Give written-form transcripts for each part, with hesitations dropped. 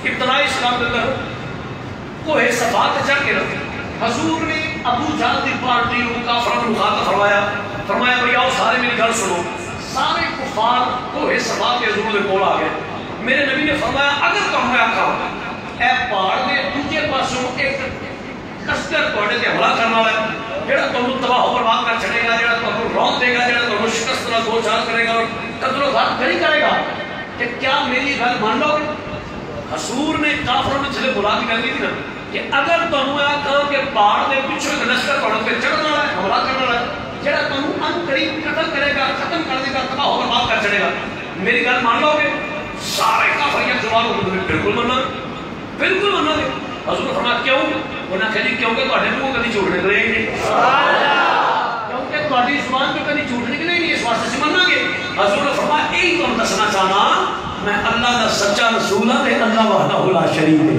ابتدائی اسلام کے اندر کوہ صفا تے چڑھ کے رکھے. حضور نے ابو جہل دی پارٹی کو کافروں کو مخاطب فرمایا بھئی آؤ سارے میری گل سنو، سارے کفار کوہ صفا کے حضور دے کول آ گئے. میرے نبی نے فرمایا اگر تم میں آکھاں اے پہاڑ دے دوجے پاسوں ایک کسٹر تواڈے تے حملہ کرن والا ہے جڑا تمہیں تباہ و برباد کر چھڑے گا، جڑا تمہیں روک دے گا، جڑا تمہیں شکست نال دو چار کرے گا اور قتل و غارت نہیں کرے گا، کہ کیا میری گل مان لو گے؟ حضور نے کافروں نے چلے بلا کے کہہ دی تھی نا کہ اگر تمہیں آکھاں کہ پہاڑ دے پیچھے ایک لشکر تواڈے تے چڑھن والا ہے، حملہ کرن والا ہے جڑا تمہیں ان قریب قتل کرے گا، ختم کر دے گا، تباہ و برباد کر چھڑے گا، میری گل مان لو گے؟ سارے کافر یہ جواب ہوتے ہیں بالکل مننا، بالکل مننا گے. حضور نے فرمایا کیوں؟ انہوں نے کہا کیونکہ تواڈے منہ کبھی جھوٹ نکلے ہی نہیں، کیونکہ تواڈی زبان تو کبھی جھوٹ نکلے ہی نہیں، اس واسطے سے مننا گے. حضور نے فرمایا یہی تمہیں دسنا چاہنا میں اللہ کا سچا رسول ہوں تے اللہ وحدہ لا شریک ہے.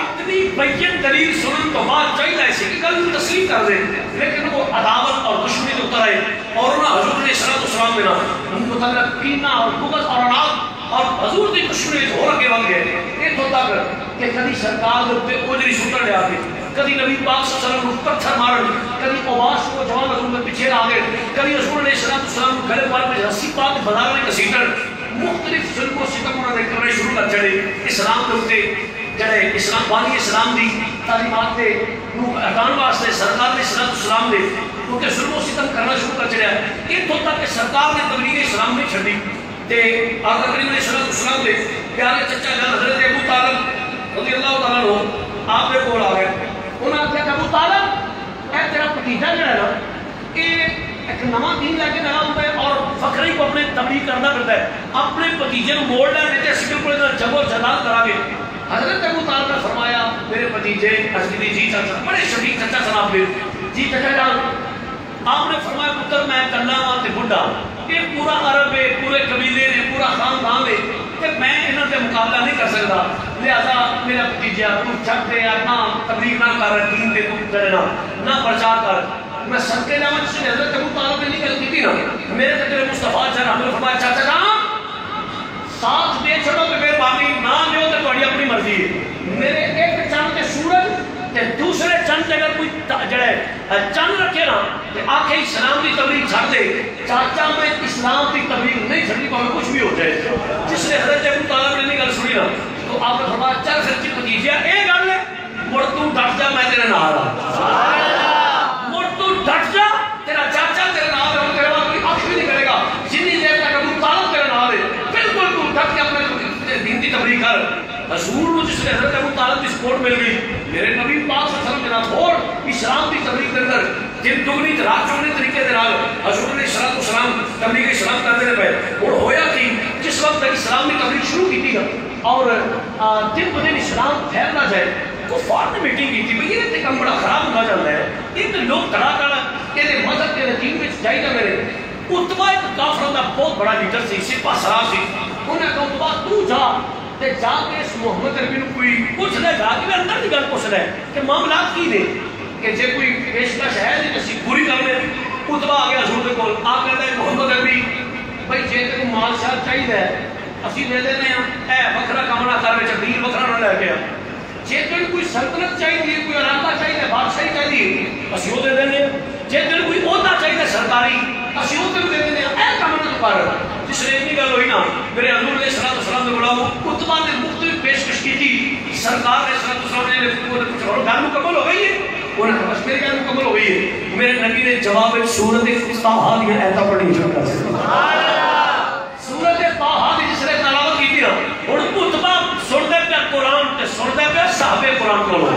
اتنی بین دلیل سنن تو بعد چاہیے ایسے کہ گل تسلیم کر دیں، لیکن وہ عداوت اور دشمنی تو اتر آئے اور انہوں نے حضور نے صلی اللہ علیہ وسلم ان کو تعلق کینہ اور بغض اور عناد اور حضور دی دشمنی ہو رکھے بن گئے. یہ تو تک کہ کدی سرکار دے اوجری سٹن لیا کے، کدی نبی پاک صلی اللہ علیہ وسلم پتھر مارن، کدی قواش کو جوان حضور میں پیچھے لا گئے، کدی رسول نے صلی اللہ علیہ وسلم گلے پار میں رسی پاک بازار میں کسیٹن، مختلف ظلم و ستم انہوں نے کرنے شروع کر چڑے. اسلام کے اوتے جڑے اسلام بانی اسلام دی تعلیمات دے ہٹان واسطے سرکار نے صلی اللہ علیہ وسلم دے کیونکہ ظلم و ستم کرنا شروع کر چڑیا. یہ تو تک کہ سرکار نے تبلیغ اسلام نہیں چھڑی تے آقا کریم علیہ الصلوۃ والسلام دے پیارے چچا جان حضرت ابو طالب رضی اللہ تعالیٰ عنہ آپ دے کول آ گئے. انہوں نے کہا ابو طالب اے تیرا بھتیجا جڑا ہے نا یہ ایک نواں دین لے کے نیا ہوتا ہے اور فخری کو اپنے تبلیغ کرنا پڑتا ہے، اپنے بھتیجے کو موڑ لے دیتے اسی بالکل ادھر جب و جلال کرا گے. حضرت ابو طالب نے فرمایا میرے بھتیجے حضرت جی چچا بڑے شفیق چچا جناب دے جی چچا جان، آپ نے فرمایا پتر میں کلا تے بڈھا، یہ پورا عرب ہے، پورے قبیلے نے، پورا خاندان ہے کہ میں انہوں سے مقابلہ نہیں کر سکتا، لہذا میرا بھتیجا تو چھٹ دے نہ تبلیغ نہ کر دین دے تو کرنا نہ پرچار کر. میں صدقے جاواں جس نے حضرت ابو طالب نے نہیں گل کی نا میرے تیرے مصطفیٰ جان ہم نے فرمایا چاچا جان ساتھ دے چھڑو کہ مہربانی نہ دیو تے تہاڈی اپنی مرضی ہے. میرے ایک چند تے سورج تے دوسرے چند تے اگر کوئی جڑا ہے چند رکھے نا تے آکھے اسلام دی تبلیغ چھڑ دے، چاچا میں اسلام دی تبلیغ نہیں چھڑنی پاوے کچھ بھی ہو جائے. جس نے حضرت ابو طالب نے نہیں گل سنی نا تو آپ نے فرمایا چل پھر جی بھتیجا اے گل ہے مڑ تو ڈٹ جا میں تیرے نال ہاں، مڑ تو ڈٹ جا تیرا چاچا تیرے نال ہے، تیرے بعد کوئی اکھ بھی نہیں کرے گا جتنی دیر تک ابو طالب تیرے نال ہے، بالکل تو ڈٹ کے اپنے دین کی تبلیغ کر. حضور کو جس نے حضرت ابو طالب کی سپورٹ مل گئی، میرے نبی پاک صلی اللہ علیہ وسلم جناب اور اسلام کی تبلیغ کر کر جن دگنی رات چگنی طریقے دے نال حضور نے صلی اللہ علیہ وسلم تبلیغ اسلام کرتے رہے پے. اور ہویا کہ جس وقت تک اسلام کی تبلیغ شروع کی تھی اور دن ب دن اسلام پھیلنا جائے کفار نے میٹنگ کی تھی بھئی یہ کام بڑا خراب ہونا چاہتا ہے، ایک لوگ کھڑا کھڑا یہ مذہب کے دین میں جائے گا. میرے اتبا ایک کافروں کا بہت بڑا لیڈر سی، سپاہ سالار سی، انہوں نے کہا اتبا تو جا تے جا کے اس محمد عربی نے کوئی پوچھ لے گا کہ اندر کی گل پوچھ لے کہ معاملات کی دے کہ جے کوئی پیشکش ہے نہیں اسی پوری کر لیں. اتبا آ گیا حضور دے کول آ کہتا ہے محمد عربی بھائی جے تے مال شال چاہیے اسی دے دینے ہیں، اے وکھرا کام نہ کر وچ دین وکھرا نہ لے کے آ. جے تے کوئی سلطنت چاہیے، کوئی علاقہ چاہیے، بادشاہی چاہیے اسی وہ دے دینے. جے تے کوئی عہدہ چاہیے سرکاری اسی وہ دے دینے. اے کام نہ کر. جس نے اتنی گل ہوئی نا میرے حضور علیہ السلام نے بلاؤ اتبا نے مختلف پیشکش کی تھی. سرکار نے صلی اللہ علیہ وسلم نے کچھ اور گل مکمل ہو گئی ہے، انہوں نے بس میری گل مکمل ہو گئی ہے. میرے نبی نے جواب سورت طٰہٰ دی آیتاں پڑھی شروع کر دی. سورت طٰہٰ دی جس نے تلاوت کی تھی نا ہن اتبا سندا پیا قرآن تے سندا پیا صحابہ قرآن کولوں.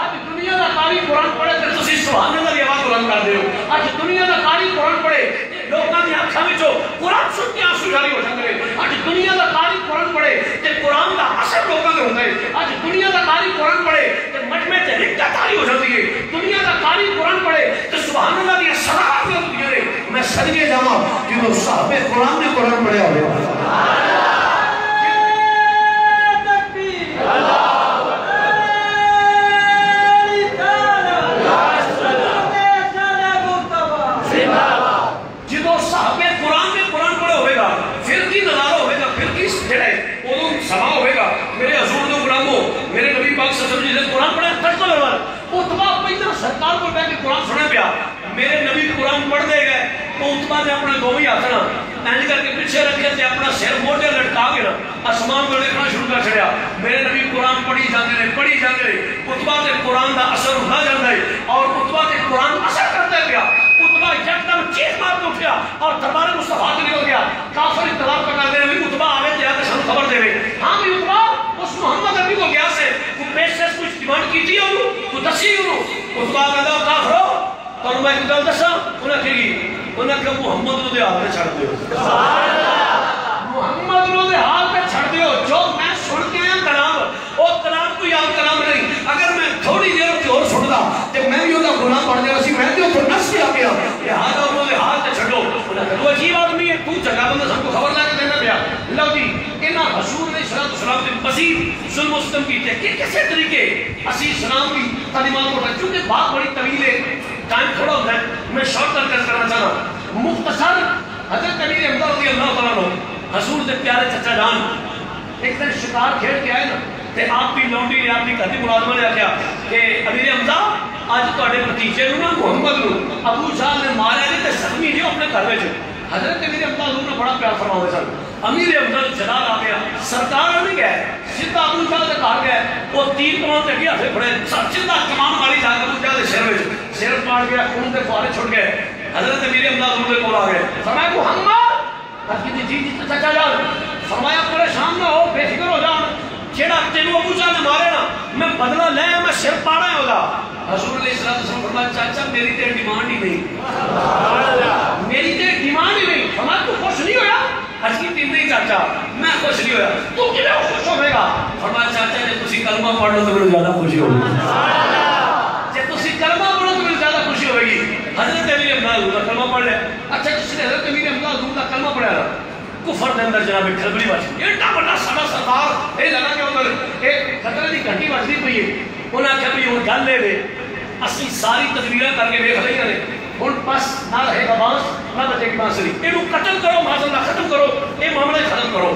اج دنیا دا قاری قرآن پڑھے تے تسی سبحان اللہ دی آواز بلند کر دیو. اج دنیا دا قاری قرآن پڑھے لوگوں کی اکھاں وچوں قرآن سن کے آنسو جاری ہو جاندے نے. اج دنیا دا قاری قرآن پڑھے تے قرآن دا اثر لوگوں تے ہوندا ہے. اج دنیا دا قاری قرآن پڑھے تے مجمع تے رکعت تاری ہو جاندی ہے. دنیا دا قاری قرآن پڑھے تے سبحان اللہ دی صلاۃ ہوندی ہے. میں صدقے جاواں جدوں صحابہ قرآن نے قرآن پڑھیا ہوئے. سبحان اللہ تکبیر اللہ سما ہوئے گا. میرے حضور دو غلاموں میرے نبی پاک صلی اللہ علیہ وسلم نے قرآن پڑھا ترجمہ کروا اتبا پہلا سرکار کو بیٹھ کے قرآن سنے پیا. میرے نبی قرآن پڑھ دے گئے اتبا نے اپنے دو ہی ہاتھ نا اینج کر کے پیچھے رکھے تے اپنا سر موٹے لٹکا کے نا آسمان کو دیکھنا شروع کر چھڑیا. میرے نبی قرآن پڑھی جاندے نے پڑھی جاندے نے. اتبا تے قرآن دا اثر ہوتا جاندا ہے اور اتبا تے قرآن اثر کرتا گیا. اتبا یکدم چیخ مار کے اٹھیا اور دربار مصطفیٰ کے ہو گیا. کافر اطلاع پکڑ دے بھی اتبا آوے تے آ کے سانوں خبر دے. ہاں بھی اتبا اس محمد نبی کو گیا سے وہ پیشکش کچھ ڈیمانڈ کیتی انہوں تو دسی انہوں. اتبا کہندا کافرو تانوں میں ایک گل دساں. انہاں کہ محمد نو دے حال تے چھڑ دیو. محمد نو دے حال تے چھڑ دیو. جو میں سن کے آیا کلام او کلام کوئی عام کلام نہیں. اگر میں تھوڑی دیر تے اور سندا تے میں بھی اوندا گناہ پڑ جانا سی. میں تے اوپر نس کے آ گیا لہذا انہوں دے حال تے چھڈو. انہاں کہ تو عجیب آدمی ہے تو جگہ بندہ سب کو خبر لا کے دینا پیا. لو جی انہاں حضور علیہ السلام نے مزید ظلم و ستم کیتے کہ کسے طریقے اسی اسلام کی تعلیمات کو چونکہ بات بڑی طویل ہے ٹائم تھوڑا ہوتا ہے. میں شارٹ کٹ کرنا چاہنا مختصر. حضرت امیر حمزہ رضی اللہ تعالیٰ عنہ حضور دے پیارے چچا جان ایک دن شکار کھیل کے آئے نا تے آپ کی لونڈی نے آپ کی گھر کی ملازمہ نے آخیا کہ امیر حمزہ اج تواڈے بھتیجے نوں نا محمد نوں ابو جہل نے ماریا نہیں تے زخمی نہیں اپنے گھر وچ. حضرت امیر حمزہ حضور نے بڑا پیار فرمایا سن. امیر حمزہ جلال آ گیا سرکار نہیں گئے سیدھا ابو جہل کے گھر گئے. وہ تیر کمان تے اگے ہتھے کھڑے سیدھا کمان والی جا کے ابو جہل دے سر وچ سر پاڑ گیا خون دے فوارے چھٹ گئے. حضرت امیر حمزہ حضور کے کول آ گئے فرمایا محمد جی چچا جان فرمایا پریشان نہ ہو بے فکر ہو جان جیڑا تینوں ابو جہل نے مارے نا میں بدلہ لے میں سر پاڑا ہے ہوگا. حضور علیہ السلام فرمایا چاچا میری تے ڈیمانڈ ہی نہیں میری تے ڈیمانڈ ہی نہیں. فرمایا تو خوش نہیں ہویا حقیقت نہیں چاچا میں خوش نہیں ہویا تو کیوں خوش ہوے گا. فرمایا چاچا جے تسی کلمہ پڑھ لو تو مجھے زیادہ خوشی ہوگی. جے تسی کلمہ پڑھو تو مجھے زیادہ خوشی ہوے گی. حضرت امیر حمزہ حضور کا کلمہ پڑھ لیا. اچھا جس نے حضرت امیر حمزہ حضور کا کلمہ پڑھا نا کفر دے اندر جناب کھلبلی بچ ایڈا بڑا سارا سردار اے لگا کہ ادھر ایک خطرے دی گھنٹی بجدی پئی ہے. انہاں آخیا بھی ہن گل لے دے اسی ساری تدبیراں کر کے ویکھ لئیاں نے ہن بس نہ رہے گا بانس نہ بچے گی بانسری. اینو قتل کرو معاذاللہ ختم کرو اے معاملہ ختم کرو.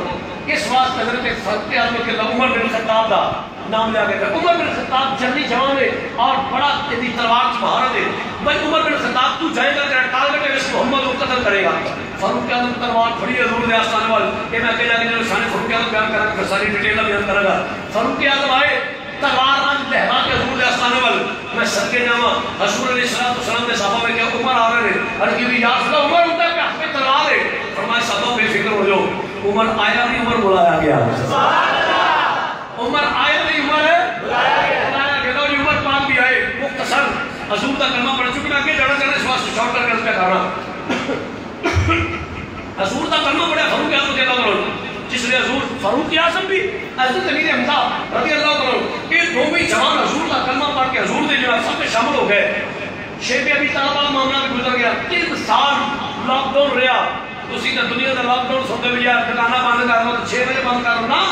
اس واسطے حضرت فاروق اعظم کے عمر بن الخطاب دا نام لیا گیا. عمر بن الخطاب جنگی جوان ہے اور بڑا تیزی تلوار کی مہارت ہے. بھائی عمر بن الخطاب تو جائے گا تیرا ٹارگٹ ہے اس محمد کو قتل کرے گا. فاروق اعظم تلوار پھڑی حضور دے آستانے وال کہ میں اکیلا کے شان فاروق اعظم بیان کرا پھر ساری ڈیٹیل بیان کرے گا. فاروق اعظم آئے تلوار آج لہرا کے حضور دے آستانے وال میں صدقے جاواں حضور علیہ السلام دے صحابہ میں کیا عمر آ رہے ہیں ہر کی بھی یا رسول اللہ عمر ہوتا ہے کہ ہاتھ میں تلوار ہے. فرمایا صحابہ بے فکر ہو جاؤ عمر آیا نہیں عمر بلایا گیا. عمر آیا نہیں عمر بلایا گیا. اور عمر پاک بھی آئے مختصر حضور کا کلمہ پڑھ چکے. میں آگے جانا چاہنا اس واسطے شارٹ کر کے اس پہ کھانا حضور کا کلمہ پڑھا فاروق اعظم کے اللہ جس نے حضور فاروق اعظم بھی حضرت امیر حمزہ رضی اللہ عنہ یہ دونوں جوان حضور کا کلمہ پڑھ کے حضور دے جناب سب میں شامل ہو گئے. شیخ ابی طالب والا معاملہ بھی گزر گیا. 3 سال لاک ڈاؤن رہا. تسی تے دنیا دا لاک ڈاؤن سنتے بھی یار ٹھکانہ بند کر لو 6 بجے بند کر لو نا.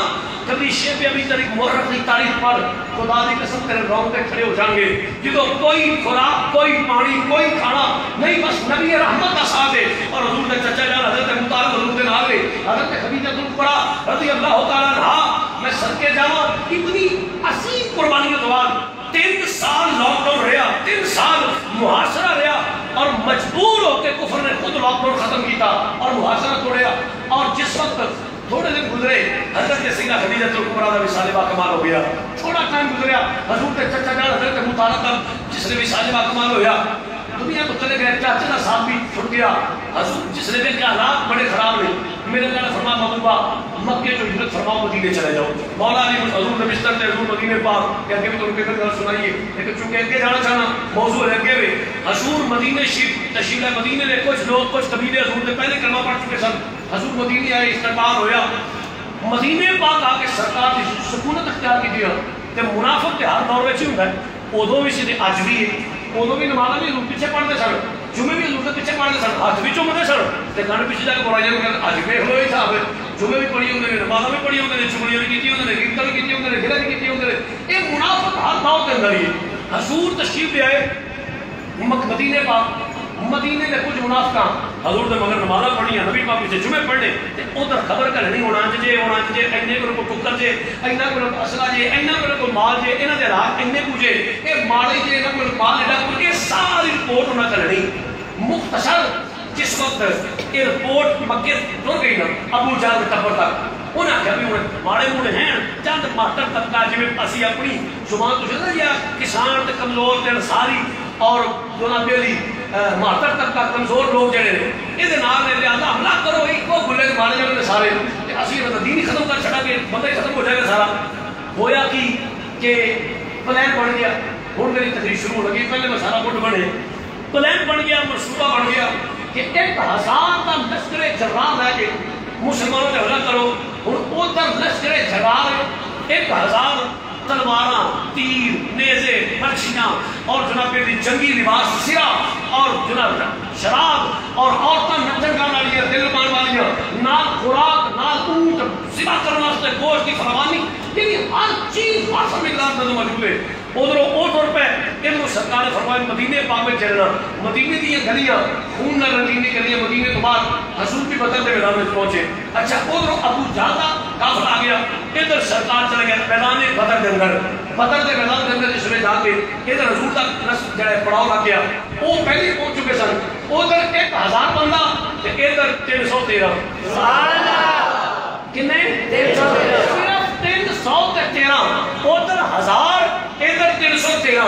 کبھی شیخ ابی طالب محرم کی تاریخ پر خدا دی قسم کرے گراؤنڈ پہ کھڑے ہو جائیں گے جدو کوئی خوراک کوئی پانی کوئی کھانا نہیں بس نبی رحمت کا ساتھ ہے. اور حضور دے چچا جان حضرت ابو طالب حضور دے نال حضرت خدیجہ الکبریٰ رضی اللہ تعالیٰ عنہا میں صدقے جاواں اتنی عظیم قربانی کے بعد 3 سال لاک ڈاؤن رہا 3 سال محاصرہ رہا اور مجبور ہو کے کفر نے خود لاک ڈاؤن ختم کیتا اور محاصرہ توڑیا. اور جس وقت تھوڑے دن گزرے حضرت سیدہ خدیجہ الکبریٰ کا وصال باکمال ہو گیا. تھوڑا ٹائم گزریا حضور کے چچا جان حضرت ابو طالب کا جس نے وصال باکمال ہویا دنیا کو چلے گئے. چاچے کا ساتھ بھی چھٹ گیا. حضور جس نے دیکھا حالات بڑے خراب ہیں میرے اللہ نے فرمایا محبوبہ مکے جو ہجرت فرماؤ مدینے چلے جاؤ. مولا علی حضور نے بستر تھے حضور مدینے پاک کہ آگے بھی تم کے گل سنائیے لیکن چونکہ آگے جانا چاہنا موضوع ہے آگے بھی حضور مدینے شریف تشریف لائے. مدینے میں کچھ لوگ کچھ قبیلے حضور نے پہلے کلمہ پڑھ چکے سن. حضور مدینے آئے استقبال ہویا مدینے پاک آ کے سرکار کی سکونت اختیار کی دیا. تے منافق تے ہر دور وچ ہوندا ہے ادو بھی سی اج بھی ہے ادو بھی نمازاں بھی حضور پیچھے پڑھتے سن جمعے بھی حضور کے پیچھے پڑھتے سن ہاتھ بھی چومتے سن تے گھر پیچھے جا کے برائیاں کرتے. اج ویکھ لو یہ حساب جمعے بھی پڑھی ہوندے نے نمازاں بھی پڑھی ہوندے نے چغلیاں بھی کیتی ہوندے نے کیرتن بھی کیتی ہوندے نے گرہ بھی کیتی ہوندے نے. یہ منافق ہر دور کے اندر ہی حضور تشریف لے آئے مدینے پاک. مدینے کے کچھ منافقاں حضور دے مگر نمازاں پڑھیاں نبی پاک پیچھے جمعے پڑھنے تے ادھر خبر کرنی ہونا جے اینے کو ٹکر جے اینا کو اصلہ جے اینا کو مال جے انہاں دے راہ اینے کو جے اے مال جے انہاں کو مال ایڈا کو یہ ساری رپورٹ ہونا کرنی مختصر. جس وقت وقت ایئرپورٹ مکے ٹر گئی نا ابو جہل کے ٹبر تک انہیں آخیا بھی ہوں ماڑے موڑے ہیں چند ماسٹر طبقہ جی اسی اپنی زبان تو چلتا یا کسان تے کمزور تے انصاری اور جناب علی ماسٹر طبقہ کمزور لوگ جڑے نے یہ لہٰذا حملہ کرو ایک گلے کے مارے جانے سارے اسی دین ہی ختم کر چڑھا گے بندہ ہی ختم ہو جائے گا سارا ہویا کہ پلان بن گیا ہوں میری تقریر شروع ہو لگی پہلے میں سارا کچھ بنے پلان بن گیا منصوبہ بن گیا کہ 1000 کا لشکر جرار ہے کہ مسلمانوں نے حملہ کرو ہوں ادھر لشکر جرار 1000 تلواراں تیر نیزے برچیاں اور جناب جنگی لباس سرا اور جناب شراب اور عورتیں نچن گانے والی دل مان والیاں نال خوراک نال اونٹ ذبح کرنے واسطے گوشت کی فراوانی یعنی ہر چیز ہر مقدار میں موجود ہے ادھروں او طور پہ انہوں سرکار نے فرمایا مدینے پاک میں چلنا مدینے دی گلیاں خون نہ رنگینی گلیاں مدینے تو بعد حضور بھی بدر کے میدان میں پہنچے اچھا ادھروں ابو جہل کافر آ گیا ادھر سرکار چلے گئے میدان بدر کے اندر بدر کے میدان کے اندر جس میں جا کے ادھر حضور کا جڑا پڑاؤ لگ گیا وہ پہلے پہنچ چکے سن ادھر 1000 بندہ ادھر 313 کنے 313 صرف 313 ادھر 1000 ادھر 313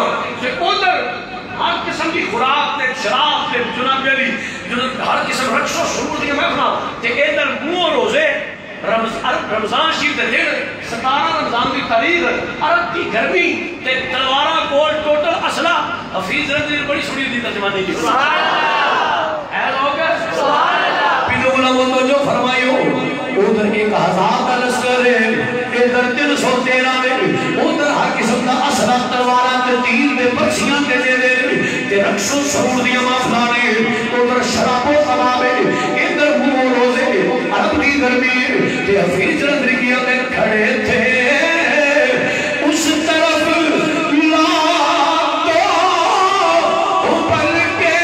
ادھر ہر قسم کی خوراک تے شراب تے جناب علی ہر قسم رقص و سرور دی محفل تے ادھر منہ روزے رمضان شریف دے دن 17 رمضان کی تاریخ عرب کی گرمی تے تلواراں کول ٹوٹل اسلحہ حفیظ رضی بڑی سنی دی ترجمانی کی سبحان اللہ اے لوگ سبحان اللہ پیدو غلاموں تو جو فرمائیو ادھر 1000 کا لشکر ہے ادھر 313 میں ادھر ہر قسم کا اسلحہ تلواراں تے تیر تے برچیاں تے رقص و سرور دی محفلاں ادھر شراب و کباب ادھر منہ روزے عرب کی گرمی تے حفیظ رضی کی اندر کھڑے تھے اس طرف لا تو پل کے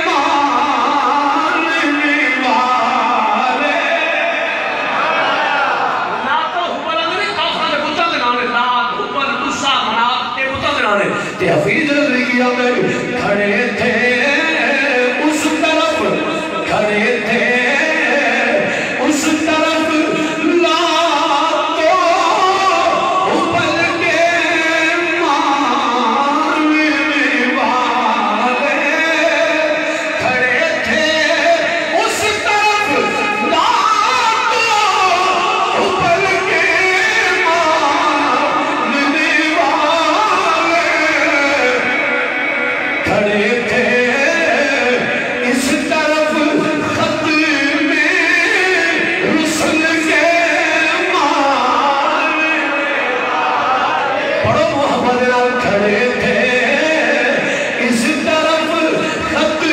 ماننے والے لا تو حبل اندر کافران دے بتاں دے نانے لا حبل عزا منات اے بتاں دے نانے تے حفیظ رضی کی اندر کھڑے تھے اس طرف کھڑے تھے اس طرف لا تو پل کے ماننے والے کھڑے تھے اس طرف لا تو پل کے ماننے والے کھڑے تھے اس طرف خط میں رسل کے ماننے پڑھو محمد نال کھڑے تھے اس طرف خط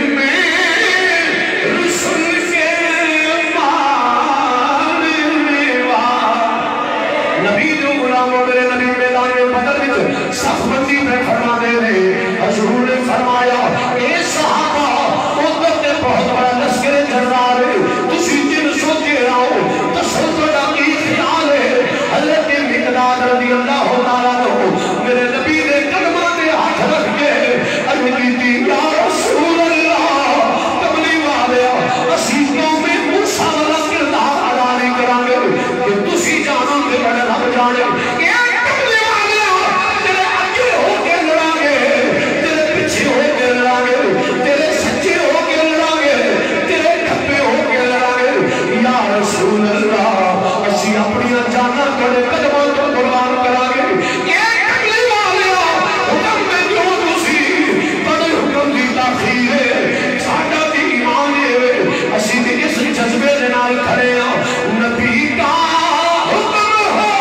میں رسل کے ماننے والے نبی جو غلاموں میرے نبی میدان بدر وچ صف بندی میں فرما دے رہے حضور نے فرمایا اے صحابہ ادھر تے بہت بڑا لشکر جرار ہے تسی 313 ہو تصور دا کی خیال ہے حضرت مقداد رضی اللہ تعالیٰ عنہ میرے نبی نے قدمہ دے ہاتھ رکھ کے عرض کی تھی یا رسول اللہ کملی والیا اسی قوم میں موسیٰ والا کردار ادا نہیں کریں گے کہ تسی جانا دے بڑے رب جانے کملی والیا تیرے اگے ہو کے لڑا گے تیرے پیچھے ہو کے لڑا گے تیرے سچے ہو کے لڑا گے تیرے کھپے ہو کے لڑا گے یا رسول اللہ اسی اپنی جانا کڑے قدموں کو قربان کرا گے یہ کملی والیا حکم میں جو تسی بڑے حکم دی تاخیر ہے ساڈا دی ایمان ہے اسی دی اس جذبے دے نال کھڑے ہاں نبی کا حکم ہو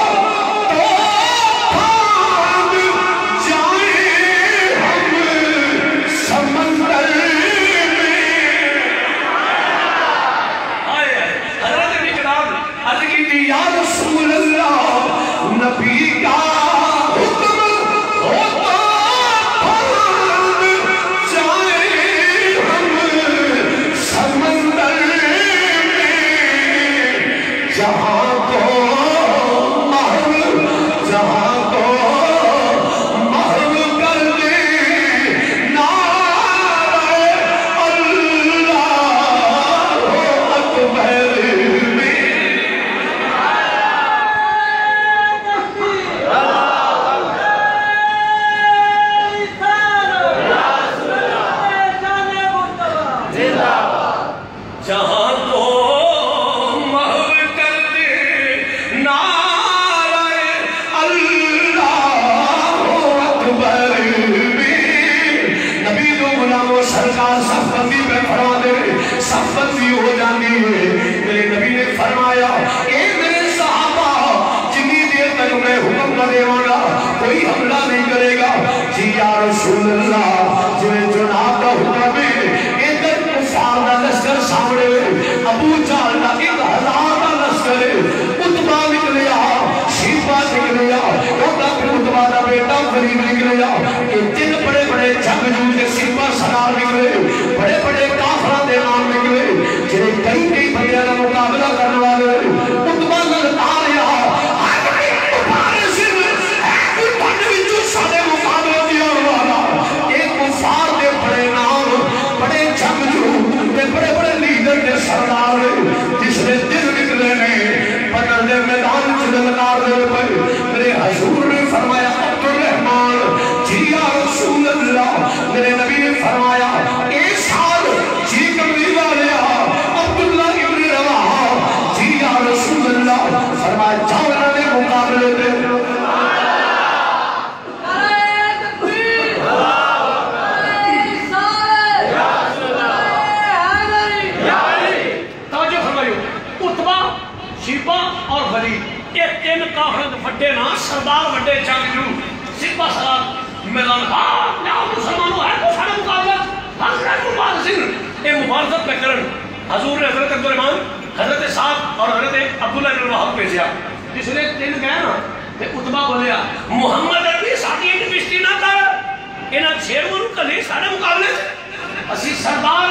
تو بھاگ جائیں ہم سمندر میں آئے حضرت مقداد عرض کی تھی یا رسول اللہ نبی کا حکم ہو تو بھاگ جائیں ہم سمندر میں جہاں کو محو جہاں کو محو کر دے نعرہ اللہ جہاں تو محو کر دے نعرہ اللہ اکبر نبی تو غلاموں سرکار صف بندی پہ فرما دے صف بندی ہو جاتی ہے میرے نبی نے فرمایا اے میرے صحابہ جتنی دیر تک میں حکم نہ دیوانا کوئی حملہ نہیں کرے گا جی یا رسول اللہ جنہیں جناب کا حکم ہے ادھر کفار کا لشکر سامنے ابو جہل کا 1000 کا لشکر اتبا نکلیا شیبہ نکلیا اتبا کا بیٹا غریب نکلیا یہ 3 بڑے بڑے جنگجو کے سپہ سالار نکلے بڑے بڑے کافران دے نام نکلے جنہیں کئی بندیاں کا مقابلہ کرنے والے اتبا للکار یا سارے مقابلہ دیا والا ایک کفار دے بڑے نام بڑے جنگجو بڑے بڑے لیڈر کے سردار جس نے دل نکلے نے بدر دے میدان چلنکار دے پر میرے حضور نے فرمایا عبدالرحمن جی یا رسول اللہ میرے نبی نے فرمایا اے سال جی کبھی والے عبداللہ ابن رواحہ جی یا رسول اللہ فرمایا جاؤ انہوں نے مقابلے دے اور غریب یہ 3 کافرت وڈے نا سردار وڈے جنگجو سپہ سالار میدان مسلمانوں ہے تو سارے مقابلہ حضرت مبارزین یہ مبارزت پہ کرن حضور نے حضرت عبدالرحمن حضرت سعد اور حضرت عبداللہ بن رواحہ بھیجا جس نے 3 گئے نا تے اتبا بولیا محمد عربی ساتھی ایک بشتی نہ کر انہاں چھیڑوں کلی سارے مقابلے اسی سردار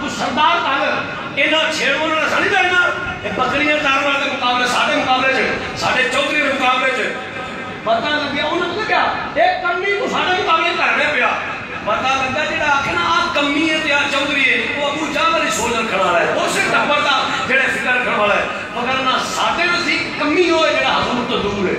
تو سردار کر انہاں چھیڑوں نے سانی دینا بکریاں تارنا کے مقابلے ساڑھے مقابلے چھے ساڑھے چوکری کے مقابلے چھے پتہ لگ گیا انہوں نے کیا ایک کمی کو ساڑھے مقابلے کرنے پیا پتہ لگ گیا جڑا آکھنا آج کمی ہے یا چوکری ہے وہ ابو جہل والی سوچن کھڑا رہا ہے وہ سے ٹپر دا جڑے فکر کھڑا والا ہے مگر نہ ساڑھے نزدیک کمی ہوئے جڑا حضور تو دور ہے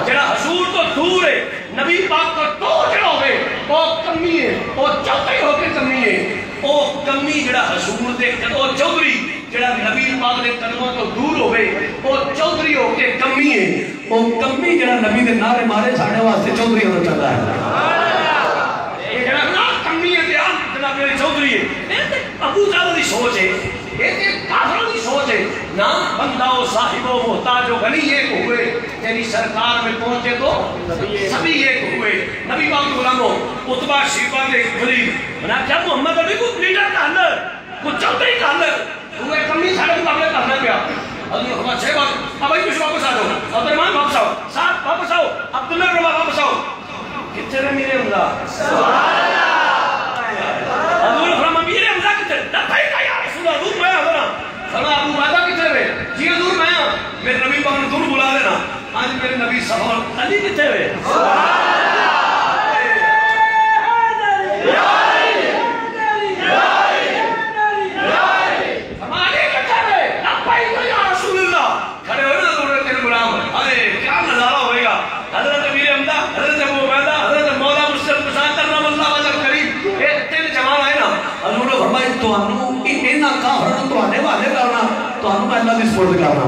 جڑا حضور تو دور ہے نبی پاک کو تو جڑا ہوئے وہ کمی ہے وہ چوکری ہو کے کمی ہے وہ کمی جڑا حضور دے وہ چوکری جڑا نبی پاک دے قدموں تو دور ہوئے وہ چودھری ہو کے کمی ہے وہ کمی جڑا نبی دے نعرے مارے ساڑھے واسطے چودھری ہونا چاہتا ہے یہ جڑا نا کمی ہے دیان جناب میرے چودھری ہے یہ ابو جہل دی سوچ ہے یہ کافروں دی سوچ ہے نا بندہ و صاحب و محتاج و غنی ایک ہوئے یعنی سرکار میں پہنچے تو سبھی ایک ہوئے نبی پاک غلاموں اتبا شیبہ دے غریب بنا کیا محمد علی کو لیڈر کا اندر کو چودھری کا اندر وہ ایک کمی سارے مقابلے کرنا پیا حضور فرمایا 6 بات اب آئی کچھ واپس آ جاؤ عبدالرحمن واپس آؤ ساتھ واپس آؤ عبداللہ بن رواحہ واپس آؤ کتنے رہے میرے حمزہ حضور فرمایا میرے حمزہ کتنے دفعی کا یا رسول اللہ حضور میں حضرہ فرمایا ابو عبیدہ کتنے رہے جی حضور میں میرے نبی پاک نے دور بلا لینا آج میرے نبی صحابہ علی کتنے رہے حضرت امیر حمزہ حضرت ابو عبیدہ حضرت مولا مسلم پسند کرنا اللہ وجل کریم یہ 3 جمال آئے نا حضور نے فرمایا تو انہوں انہاں کافروں تو آنے والے کرنا تو انہوں میں اللہ کی سپورٹ کرنا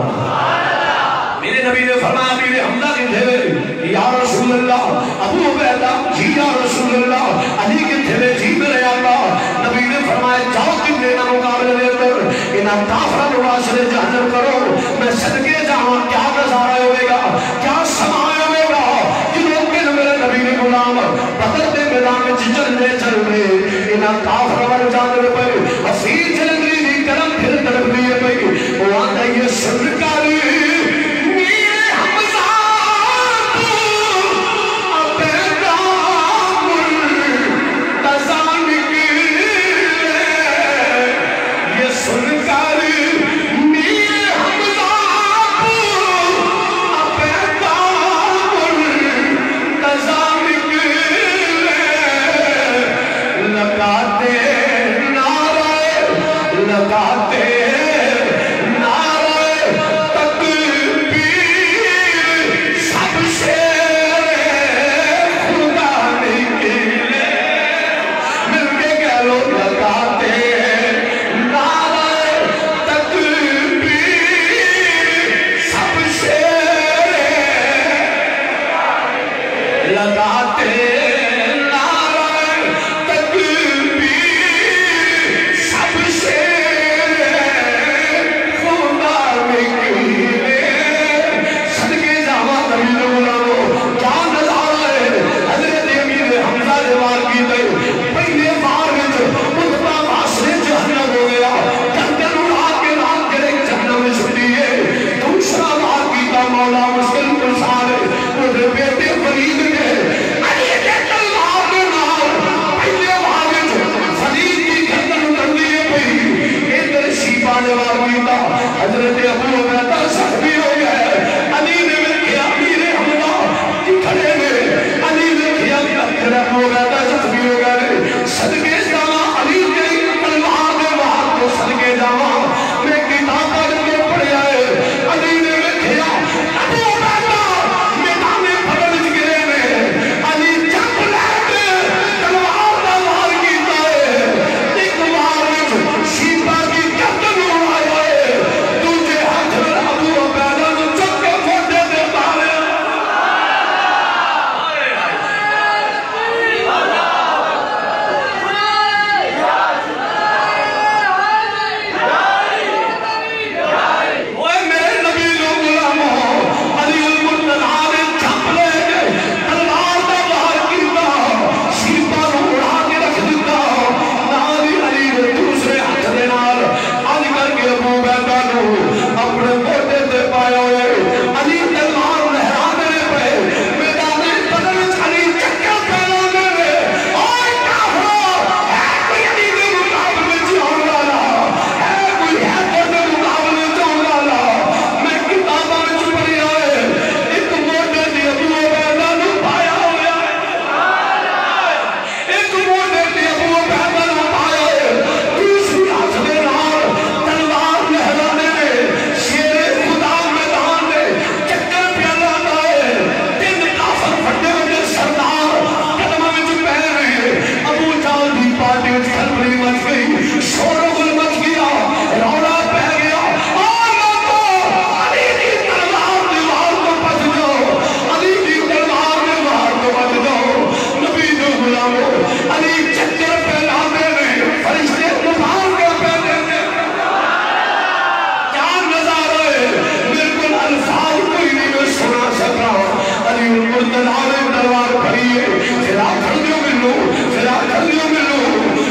میرے نبی نے فرمایا امیر حمزہ کے تھے یا رسول اللہ ابو عبیدہ جی یا رسول اللہ علی کے تھے جی میرے اللہ نبی نے فرمایا جاؤ تم لینا مقابلے دے کر انہاں کافروں واسطے جہنم کرو میں صدقے جاؤں کیا نظارہ ہوئے گا کیا سمایا نبی نے غلام بدر دے میدان میں چلنے چلنے انہاں کافر ور جانے پہ حسین چلنے دی کرم پھر طرف لیے پہ وہ آتا یہ سرکاری میرے حمزہ عبیدہ مرتضی نکلے یہ سرکاری نے وار کیتا حضرت ابو عبیدہ زخمی ہو گئے علی نے ویکھیا امیر حمزہ کی کھڑے نے علی نے ویکھیا حضرت ابو عبیدہ زخمی ہو گئے صدقے جاواں علی دی تلوار دے وار تو صدقے جاواں میں کتاب پڑھ کے پڑھیا ہے علی نے ویکھیا ابو عبیدہ میدان بدر وچ گرے نے علی جب لے کے تلوار دا وار کیتا ہے ایک وار وچ شیبہ کی گردن اڑایا ہے دوسرے ہاتھ نال ابو عبیدہ نوں چک کے موڈے تے ماریا اوے میرے نبی دے غلامو علی المرتضی نے جھپ لے کے تلوار دا وار کیتا شیبہ نوں اڑا کے رکھ دتا نال ہی علی نے دوسرے ہاتھ دے نال اج کر کے ابو عبیدہ نوں اپنے موڈے تے پایا ہوئے علی تلوار لہراندے پئے میدان بدر وچ علی چکر پھیلاندے نے اوے کافرو ہے کوئی علی دے مقابلے وچ آਉਣ والا ہے کوئی ہے دے مقابلے وچ آਉਣ والا میں کتاباں وچ پڑھیا ہے ایک موڈے تے ابو عبیدہ نوں پایا ہویا ہے ایک موڈے تے ابو عبیدہ نوں پایا ہے دوسری ہاتھ دے نال تلوار لہراندے نے شیر خدا میدان دے چکر پھیلاندہ ہے تین کافر پھٹے ہوئے سردار قدماں وچ پے نے ابو جہل دی پارٹی وچ کھلبلی مچ گئی شور و غل مچ گیا رولا پہ گیا اور لوگو علی دی تلوار دی وار تو بچ جاؤ علی دی تلوار دی وار تو بچ جاؤ نبی دے غلامو علی چکر پھیلاندے نے فرشتے مبار کے پہنے نے کیا نظارہ ہے میرے کو الفاظ کوئی نہیں میں سنا سکا علی المرتضی نے تلوار کھڑی ہے پھر کھڑیوں ملو پھر کھڑیوں ملو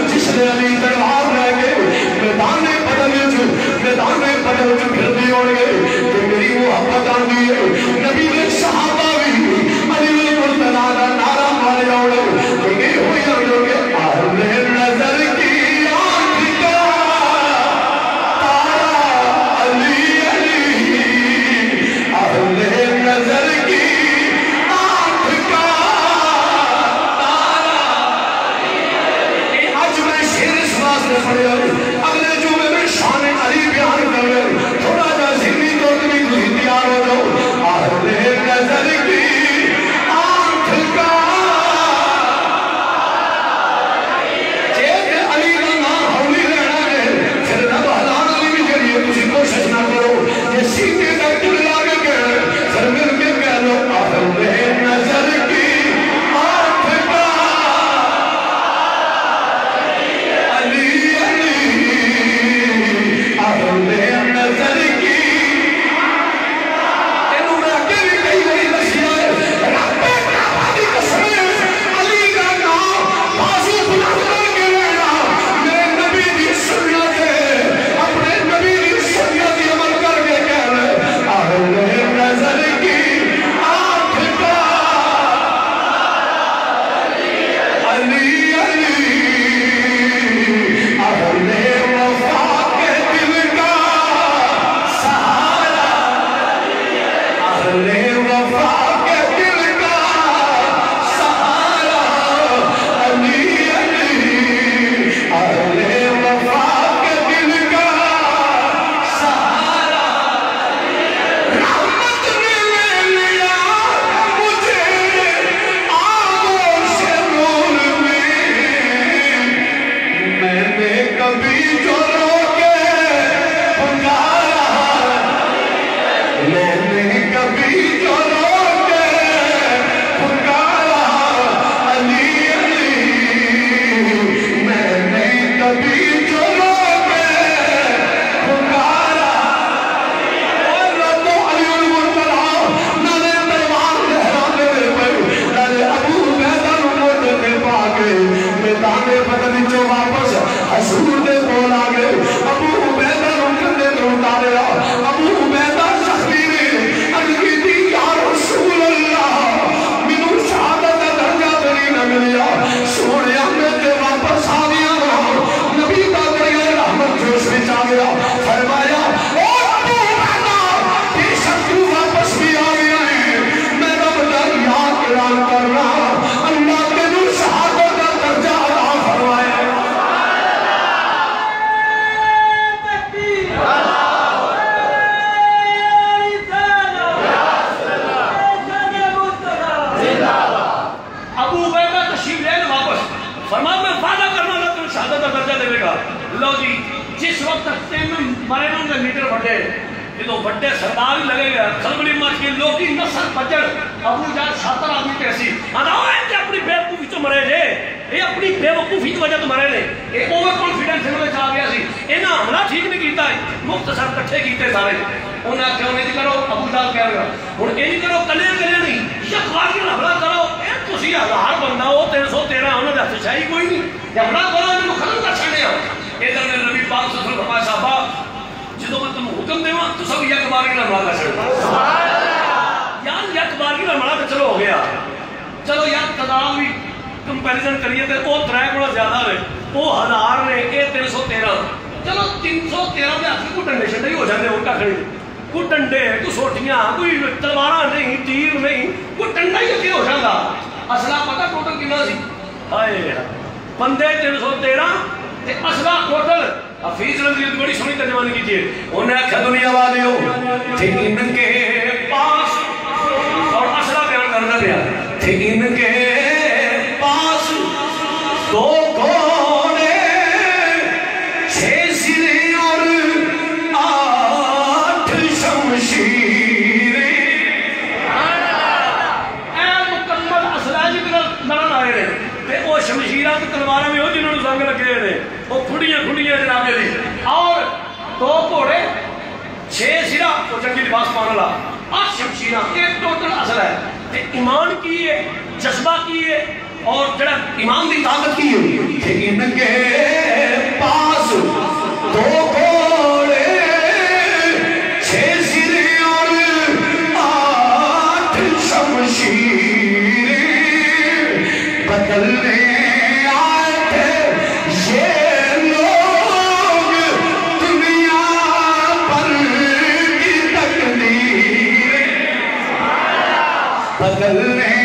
جس نے علی تلوار لے کے میدان بدر وچ پھر دی ہون گے کہ میری محبت آندی ہے نبی نے صحابہ بھی علی المرتضی دا نعرہ مارے ہوئے کہ یہ ہوئی ہو گے اہل نظر کی آنکھ کا تارا علی علی اہل نظر کی آنکھ کا تارا آج میں شیر اس واسطے پڑھے اگلے جمعے میں شان علی بیان کر رہے تھوڑا جا ذہنی طور پہ بھی تھی تیار ہو جاؤ اہل نظر کی آنکھ کا جیسے علی کا نام ہولی رہنا ہے پھر رب حلان علی بھی کریے کسی کوشش نہ کرو یہ سینے کا دل لاگے گئے پھر مل کے کہہ لو اہل نظر کی آنکھ کا علی علی اہل نظر کی تینوں میں اگے بھی کئی باری دسیا ہے رب کعبہ دی قسم علی کا نام بازو بلند کر کے رہنا میرے نبی دی سنت ہے اپنے نبی دی سنت عمل کر کے کہہ رہے اہل نظر کی آنکھ کا علی علی اہل وفا کے دل کا سہارا اہل وفا کے دل کا سہارا علی علی اہل وفا کے دل کا سہارا رحمت نے لے لیا مجھے آغوش نور میں نے کبھی جو رو کے پکارا میں نے کبھی جو رو کے پکارا علی علی میں نے کبھی جو رو کے پکارا اور رب علی المرتضی نالے تلوار لہراندے پئے نالے ابو عبیدہ نوں موڈے تے پا کے میدان بدر وچوں واپس حضور دے کول آ گئے ابو عبیدہ نوں کندھے تے اتاریا ابو عبیدہ زخمی نے عرض کیتی یا رسول اللہ مینوں شہادت دا درجہ تے نہ ملیا سونیا میں تے واپس آ گیا نبی دا دریا رحمت جوش وچ آ گیا لو جی جس وقت تین مرے نہ لیڈر بڑے جدو بڑے سردار ہی لگے گا خلبلی مچ کے لوگ نسل بجڑ ابو جان شاطر آدمی کیسی اپنی بے وقوفی تو مرے جے یہ اپنی بے وقوفی کی وجہ تو مرے نے یہ اوور کانفیڈنس انہوں نے آ گیا سی یہاں حملہ ٹھیک نہیں کیتا مختصر کٹھے کیتے سارے انہیں آخیا انہیں نہیں کرو ابو جان کہہ رہا ہوں یہ نہیں کرو کلے کلے نہیں یکواری حملہ کرو تھی 1000 بندہ وہ 313 انہوں نے ہاتھ شاہی کوئی نہیں حملہ کرو انہوں ختم کر چڑھنے ادھر نے نبی پاک صلی اللہ علیہ وسلم فرمایا صاحبہ جدو میں تم حکم دے تو سب یک بار کی حملہ کر چڑھا یار یک بار کی حملہ تو چلو ہو گیا چلو یار تعداد بھی کمپیریزن کریے تو وہ 3 گنا زیادہ ہے وہ 1000 نے یہ 313 چلو 313 کے ہاتھ کو ڈنڈے شنڈے ہو جاتے ان کا کھڑی کوئی ڈنڈے کوئی سوٹیاں کوئی تلوار نہیں تیر نہیں کوئی ڈنڈا ہی اگے ہو جاتا اصلہ پتا ٹوٹل کتنا سی ہائے بندے 313 اصلہ ٹوٹل حفیظ رضی اللہ بڑی سنی ترجمانی کیجیے انہیں آخیا دنیا والیو تھے ان کے پاس اور اصلہ بیان کرنا دیا تھے ان کے پاس 2 گھوڑے 6 سرے اور 8 شمشیریں اے مکمل اصلہ جی لڑن آئے رہے وہ شمشیرات تلواریں میں ہو جنہوں نے زنگ لگے رہے وہ کھڑیاں جناب جی اور 2 گھوڑے 6 سرا وہ جنگی لباس پانا لا 8 شمشیرات ایک ٹوٹل اصل ہے ایمان کی ہے جذبہ کی ہے اور جڑا ایمان دی طاقت کی ہے ان کے پاس 2 گھوڑے 6 سرے اور 8 شمشیریں بدلنے آئے تھے یہ لوگ دنیا پر کی تقدیر بدلنے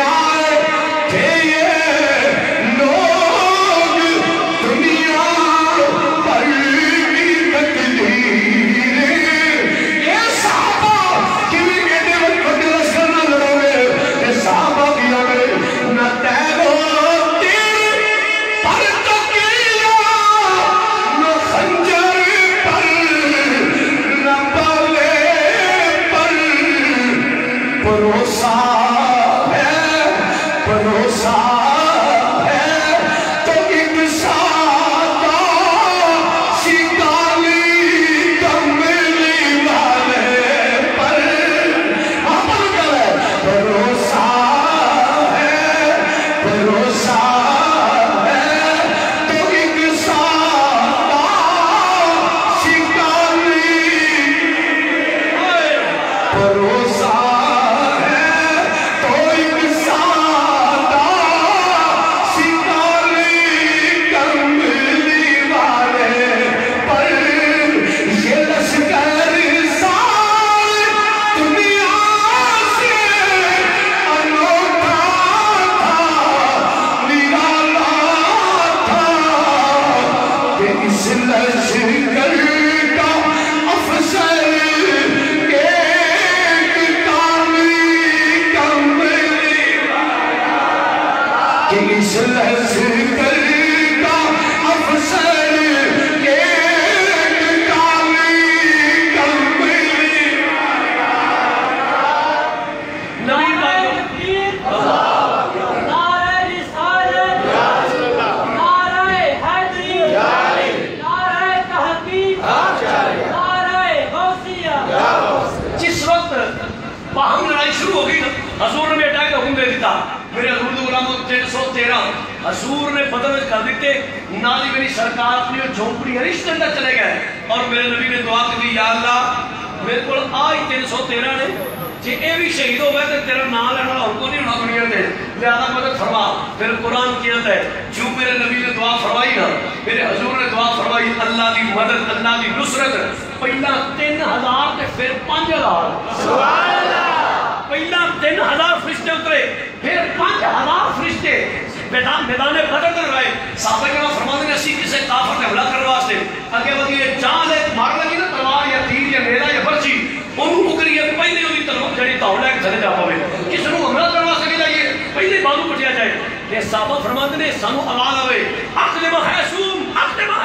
آئے تھے یہ لوگ دنیا پر کی تقدیر یہ صحابہ کی بھی کہتے ہیں بڑے لشکر نہ لڑو گے یہ صحابہ کی لڑے نہ تیرو تیر پر تکیہ نہ خنجر پر نہ بالے پر بھروسہ ہے بھروسہ ہے تو ایک سادہ شکالی کملی والے پر ہم کرے بھروسہ بھروسہ ہے تو ایک سادہ شکالی بھروسہ ہے تو ایک سادہ شکالی کملی والے پر یہ لشکر سارے دنیا سے انوکھا نرالا تھا کہ اس لشکر کا افسر ایک کاملی کملی کہ اس لشکر کا افسر ایک کاملی کملی نبی جس وقت باہم لڑائی شروع ہو گئی حضور نے بیٹا کا حکم دے دیتا میرے حضور دے غلاموں 313 حضور نے بدل کر دیتے نالی میری سرکار اپنی جھونپڑی رشتے اندر چلے گئے اور میرے نبی نے دعا کی یا اللہ میرے کو آئی 313 نے جی اے بھی شہید ہو گئے تو تیرا نام لینا ہم کو نہیں ہونا دنیا میں لہذا مدد فرما پھر قرآن کی ہے جو میرے نبی نے دعا فرمائی نا میرے حضور نے دعا فرمائی اللہ دی مدد اللہ دی نصرت پہلا 3000 تے پھر 5000 سبحان اللہ پہلا 3000 فرشتے اترے پھر 5000 فرشتے میدان بدر کر رہے صحابہ کرام فرماتے ہیں اسی کسی کافر نے حملہ کرنے واسطے اگے ودیے جان لے مار لگی نا تلوار یا تیر یا نیزہ یا برچی انہوں مکریے پہلے ہوئی تلوار جڑی تاؤ لے کے چلے جا پاوے کس نو حملہ کرنے واسطے نہیں جائیے پہلے بازو پٹیا جائے یہ صحابہ فرماتے ہیں سانو آواز آوے اقدم حیسوم اقدم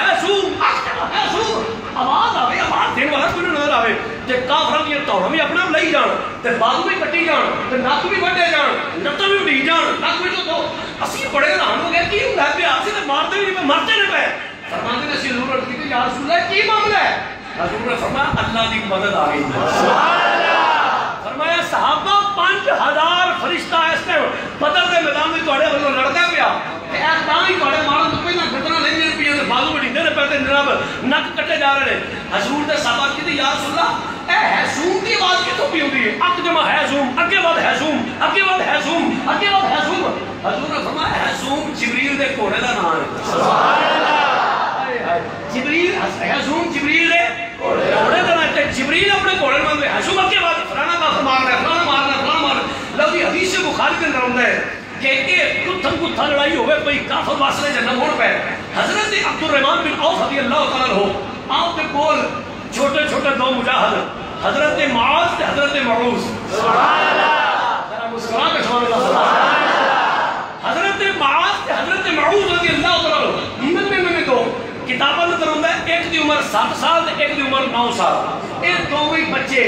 تے بازو بھی کٹی جان تے نک بھی وڈے جان لتاں بھی وڈی جان نک وچ تو اسی بڑے حیران ہو گئے کی ہوندا پیا اسی تے مارتے بھی نہیں مرتے نہیں پے فرماندے نے اسی حضور عرض کی یا رسول اللہ کی معاملہ ہے حضور نے فرمایا اللہ دی مدد آ گئی سبحان اللہ فرمایا صحابہ 5000 فرشتہ اس ٹائم بدر دے میدان وچ تواڈے ولوں لڑدا پیا تے اے تاں ہی تواڈے مارن تو پہلا خطرہ لیندے پئے تے بازو وڈیندے نے پئے تے جناب نک کٹے جا رہے ہیں حضور دے صحابہ کی یا رسول اللہ اے ہیزوم دی آواز کتوں پی ہوندی ہے اک جمع ہیزوم اگے ود ہیزوم اگے ود ہیزوم اگے ود ہیزوم حضور نے فرمایا ہیزوم جبریل دے گھوڑے دا نام ہے سبحان اللہ جبریل ہیزوم جبریل دے گھوڑے دا نام ہے جبریل اپنے گھوڑے نوں مانتے ہیزوم اگے ود فلانا کافر مارنا ہے فلانا مارنا ہے فلانا مارنا لو جی حدیث بخاری کے اندر ہوندا ہے کہ ایک کتھن کتھا لڑائی ہوئے کوئی کافر واسطے جنم ہوڑ پہ حضرت عبد الرحمن بن عوف رضی اللہ تعالیٰ عنہ آپ کے کول چھوٹے چھوٹے دو مجاہد حضرت معاذ تے حضرت معوذ سبحان اللہ ذرا مسکرا کے سبحان اللہ سبحان اللہ حضرت معاذ تے حضرت معوذ رضی اللہ تعالیٰ عنہ میں دو کتاباں اندر ہوندا ہے ایک دی عمر 7 سال تے ایک دی عمر 9 سال اے دوویں بچے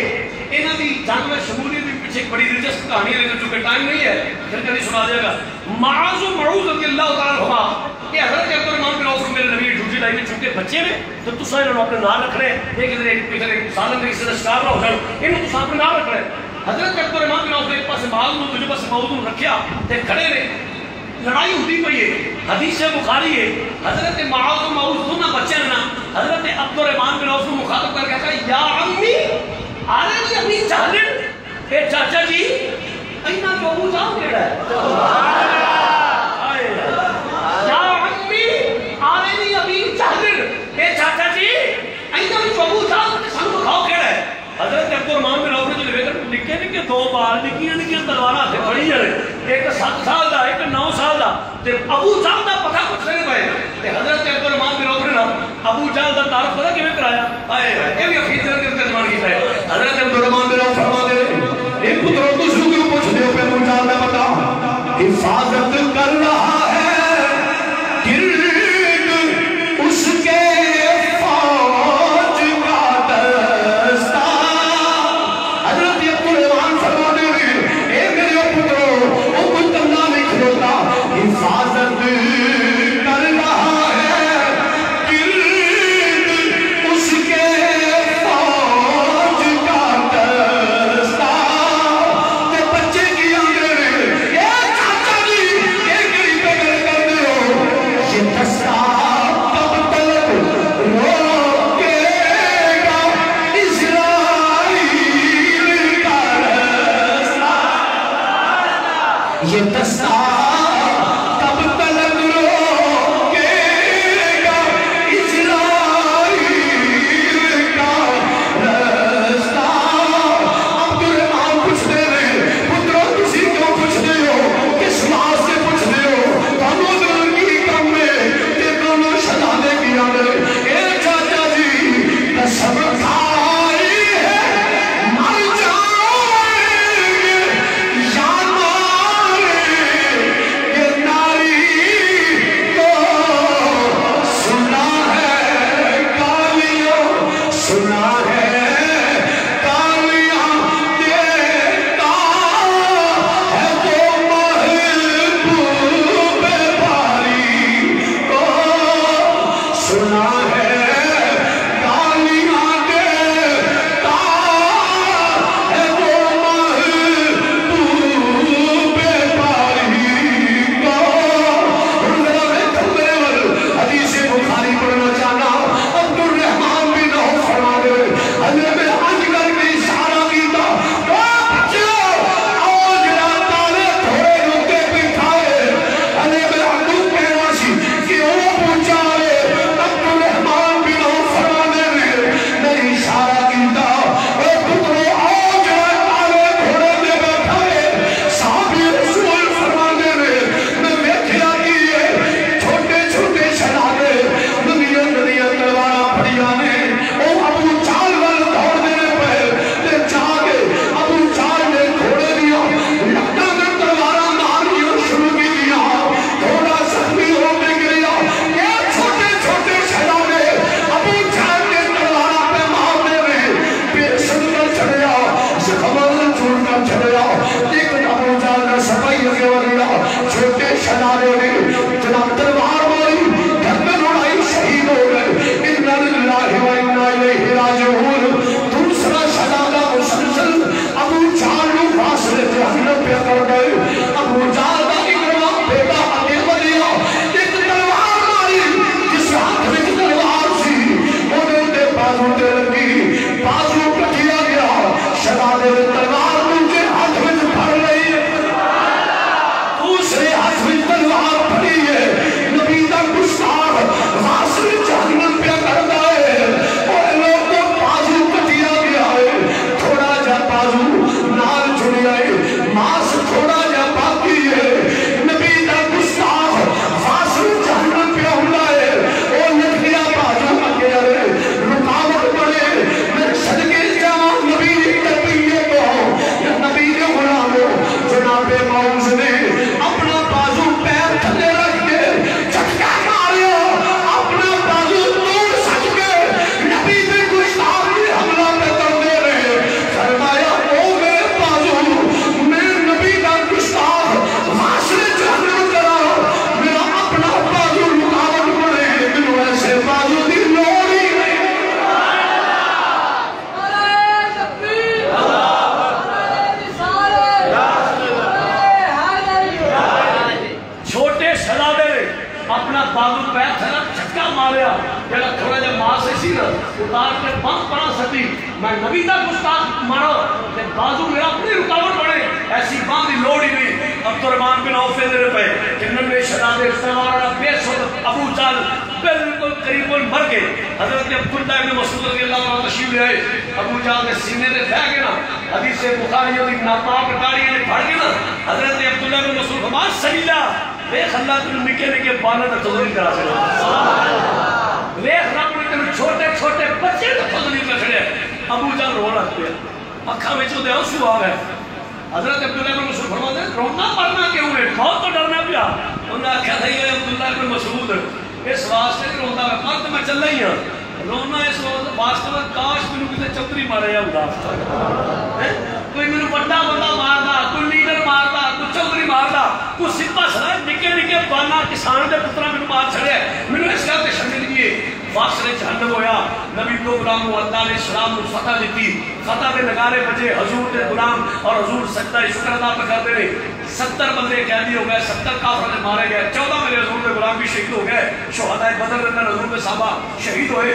انہاں دی جنگ میں شمولیت دی پیچھے بڑی دلچسپ کہانی ہے جو کہ ٹائم نہیں ہے پھر کبھی سنا دے گا معاذ و معوذ رضی اللہ تعالیٰ عنہ یہ حضرت عبد الرحمن بن عوف میرے نبی ڈیوٹی ٹائم میں چونکہ بچے نے تو تساں انہاں اپنے نام رکھ رہے ایک ادھر ایک ادھر ایک سالن دے کسی دا شکار نہ ہو جان انہاں تساں اپنے نام رکھ رہے حضرت عبد الرحمن بن عوف ایک پاسے معاذ نوں دوسرے پاسے معوذ نوں رکھیا تے کھڑے نے لڑائی ہوتی پئی ہے حدیث بخاری ہے حضرت معاذ و معوذ دونوں بچے نے حضرت عبد الرحمن بن عوف کو مخاطب کر کے کہا یا عمی آرے ابھی چاہلن اے چاچا جی اینا جو ابو جان کیڑا ہے سبحان اللہ یا عمی آرے ابھی چاہلن اے چاچا جی اینا جو ابو جان سانو دکھاؤ کیڑا ہے حضرت عبد الرحمن بن عوف نے جو نکے نکے دو بال نکیاں نکیاں تلواراں ہتھ کھڑی جڑے ایک 7 سال دا ایک 9 سال دا تے ابو جہل دا پتہ کچھ نہیں پے تے حضرت عبد الرحمن بن عوف نے ابو جہل دا تعارف پتہ کیویں کرایا آئے اے بھی فیچر کے ترجمان کیتا ہے حضرت عبد الرحمن بن عوف فرماتے ہیں ایک پتر تو شروع پوچھ دیو پہ ابو جہل دا پتہ حفاظت کر رہا ہے گرد اس کے جڑا تھوڑا جا ماں سے سی نا اتار کے بم پڑا سکتی میں نبی دا گستاخ مارو تے بازو میرا اپنی رکاوٹ بنے ایسی بام دی لوڑ ہی نہیں عبد الرحمن بن عوف دے پے کہ نبی شہزاد سوار بے سود ابو جہل بالکل قریب مر گئے حضرت عبداللہ بن مسعود رضی اللہ عنہ تشریف لے آئے ابو جہل کے سینے تے بہ گئے نا حدیث بخاری دی ناپاک گاڑی نے پھڑ کے نا حضرت عبداللہ بن مسعود فرمایا سجدہ دیکھ اللہ تم نکے نکے بالوں تے تذلیل کرا چھڑیا سبحان اللہ دیکھ رب نے تم چھوٹے چھوٹے بچے تے تذلیل کر چھڑیا ابو جہل رو لگ پیا اکھاں وچ اودے آنسو آ گئے حضرت عبداللہ بن مسعود فرماتے ہیں رونا پڑنا کیوں ہے موت تو ڈرنا پیا انہوں نے آخیا تھا یہ عبداللہ بن مسعود اس واسطے نہیں روندا ہے مرد میں چلا ہی ہوں رونا اس واسطے میں کاش مینوں کسی چتری مارے ہوتا کوئی مینوں بڑا بندہ ماردا کوئی لیڈر ماردا کوئی چودھری ماردا کوئی سپاہ سالار نکے نکے بانا کسان دے پتراں مینوں مار چھڑیا مینوں اس گل تے شرمندگی ہے واصل جہنم ہویا نبی دو غلام اللہ علیہ السلام نے فتح دیتی فتح دے نگارے بجے حضور دے غلام اور حضور سجدہ شکر ادا کرتے رہے 70 بندے قیدی ہو گئے 70 کافر نے مارے گئے 14 میرے حضور دے غلام بھی شہید ہو گئے شہداء بدر اندر حضور کے صحابہ شہید ہوئے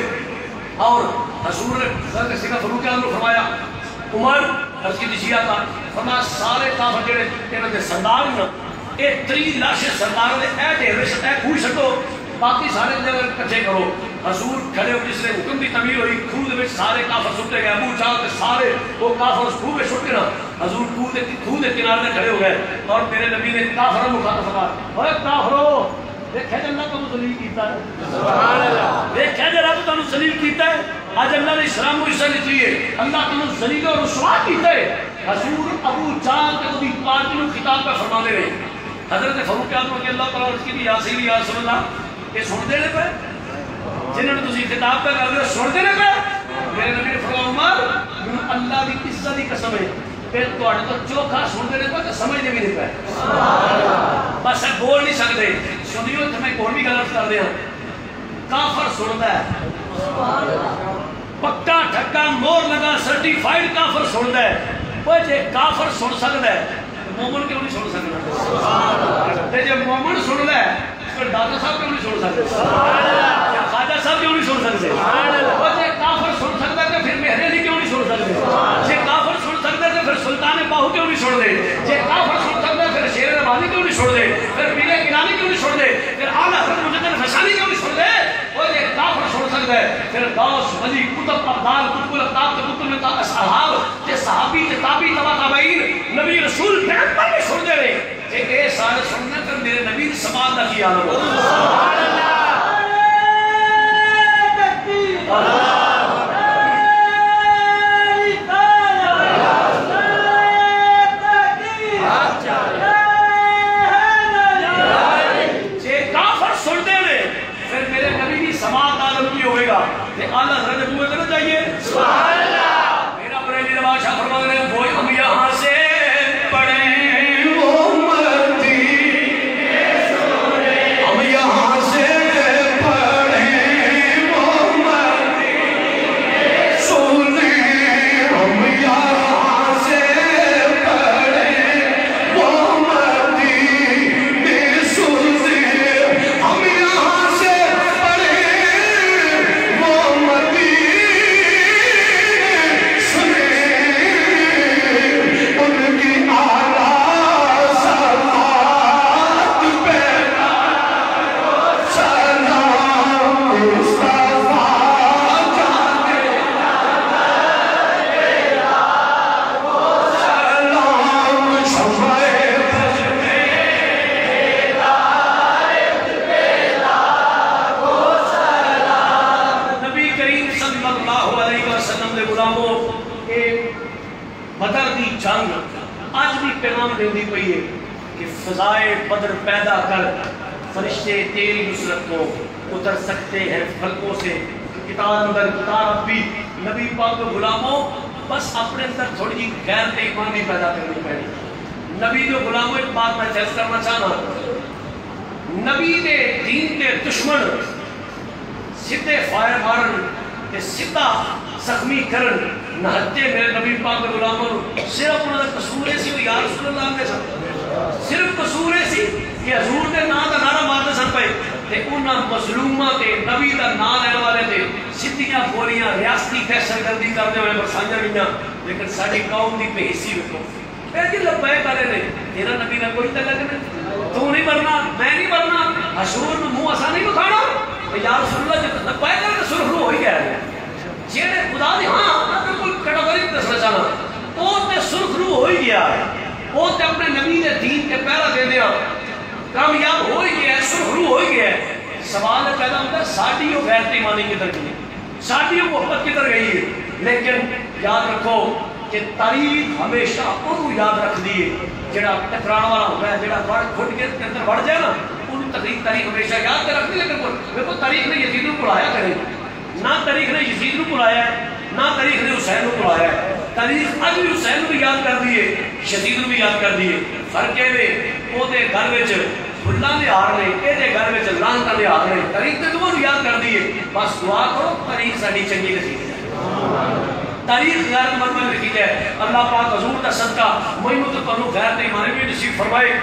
اور حضور نے حضرت سیدنا فاروق اعظم نے فرمایا عمر عرض کی دیجیے تھا فرمایا سارے کافر جڑے انہاں دے سردار نا اے 3 لاشیں سردار دے اے ڈھیر اے کوئی چھڈو باقی سارے جگہ کٹھے کرو حضور کھڑے ہو جس نے حکم دی تعمیر ہوئی خود میں سارے کافر سٹے گئے ابو جہل کے سارے وہ کافر اس خود میں سٹ کے نا حضور خود کے کنارے میں کھڑے ہو گئے اور میرے نبی نے کافروں کو مخاطب فرمایا اوے کافرو دیکھے جے اللہ تانوں ذلیل کیتا ہے سبحان اللہ دیکھے جے رب تانوں ذلیل کیتا ہے اج اللہ نے اسلام کو عزت دی ہے اللہ تانوں ذلیل اور رسوا کیتا ہے حضور ابو جہل تے دی پارٹی نو خطاب پہ فرما دے رہے حضرت فاروق اعظم رضی اللہ تعالی عنہ کی یا سیدی یا رسول اللہ یہ سن دے پے جنہوں نے تسی خطاب پہ کر رہے ہو سن دے پے میرے نبی نے فرمایا عمر اللہ دی عزت دی قسم ہے پھر تواڈے تو چوکھا سن دے پے تے سمجھ دے بھی نہیں پے سبحان اللہ بس بول نہیں سکتے سنیو تے میں کوئی بھی غلط کر دیا کافر سندا ہے سبحان اللہ پکا ٹھکا مور لگا سرٹیفائیڈ کافر سندا ہے وہ جے کافر سن سکدا ہے مومن کیوں نہیں سن سکتا سبحان اللہ تے جے مومن سندا ہے پھر دادا صاحب کیوں نہیں سن سکتے سبحان اللہ خواجہ صاحب کیوں نہیں سن سکتے سبحان اللہ وہ جے کافر سن سکدا ہے تے پھر مہر علی کیوں نہیں سن سکتے جے کافر سن سکدا ہے تے پھر سلطان باہو کیوں نہیں سن دے جے کافر سن سکدا ہے پھر شیر ربانی کیوں نہیں سن دے پھر میرے کنانی کیوں نہیں سن دے پھر اعلی حضرت مجدد فشانی کیوں نہیں سن دے وہ جے کافر سن سکدا ہے پھر غوث ولی کتب ابدال قطب الطاق تے قطب میں اصحاب تے صحابی تے تابعی تبع تابعین نبی رسول پیغمبر بھی سن دے رہے کہ اے سارے سننے پر میرے نبی سماعت دا کیا عالم ہو سبحان اللہ تکبیر اللہ اعلیٰ حضرت ابو بکر جائیے سبحان اللہ میرا بریلی نواز شاہ فرما رہے ہیں وہ ہم یہاں سے پڑھیں وہ مردی ہم یہاں سے پڑھیں وہ مردی سنیں ہم یہاں سے پڑھیں وہ مردی سنیں ہم یہاں سے فضائے بدر پیدا کر فرشتے تیری نصرت کو اتر سکتے ہیں فلکوں سے کتاب اندر کتاب بھی نبی پاک غلاموں بس اپنے اندر تھوڑی جی غیر ایمانی پیدا کرنی پڑی نبی جو غلاموں ایک بات میں چیز کرنا چاہنا نبی دے دین دے دشمن سیدھے فائر مارن تے سیدھا زخمی کرن نہتے میرے نبی پاک غلاموں صرف انہوں نے قصور سی وہ یا رسول اللہ نے صرف قصور سی کہ حضور نے نا دا نعرہ مارتے سن پہ تے انہاں مظلوماں تے نبی دا نام لینے والے تے سیدھیاں گولیاں ریاستی فیصل گردی کرتے ہوئے برسائیاں گئیاں، لیکن ساری قوم دی بےحسی ویکھو، اے جی لبیک والے نے تیرا نبی نہ کوئی تعلق نہیں، تو نہیں مرنا میں نہیں مرنا، حشور میں منہ اسا نہیں دکھانا، یا رسول اللہ جب لبیک والے سرخ رو ہوئی گئے جیڑے خدا دی ہاں بالکل کیٹاگری دسنا چاہنا وہ تے سرخ رو ہو ہی گیا، وہ تے اپنے نبی دے دین تے پہرا دے دیا کامیاب ہو ہی گیا، سرخ رو ہو ہی گیا۔ سوال پیدا ہوتا ہے ساڑھی وہ غیرت ایمانی کدھر گئی، ساڑھی وہ محبت کدھر گئی ہے؟ لیکن یاد رکھو کہ تاریخ ہمیشہ انہوں یاد رکھ دیئے جڑا ٹکران والا ہوتا ہے، جڑا گھٹ کے اندر بڑھ جائے نا انہوں تاریخ ہمیشہ یاد رکھ دی، لیکن وہ تاریخ نے یزید کو بلایا کرے، نہ تاریخ نے یزید کو بلایا ہے، نہ تاریخ نے حسین کو بلایا ہے، تاریخ اج بھی حسین کو بھی یاد کر دیئے، یزید کو بھی یاد کر دیئے، فرق ہے وہ دے گھر وچ اللہ نے ہار نے، اے دے گھر وچ لعنت نے ہار نے، تاریخ نے دونوں یاد کر دیئے، بس دعا کرو تاریخ ساڈی چنگی نصیب ہے، تاریخ غیرت مند میں لکھی جائے، اللہ پاک حضور کا صدقہ مینوں تے تانوں غیرت ایمانی بھی نصیب فرمائے۔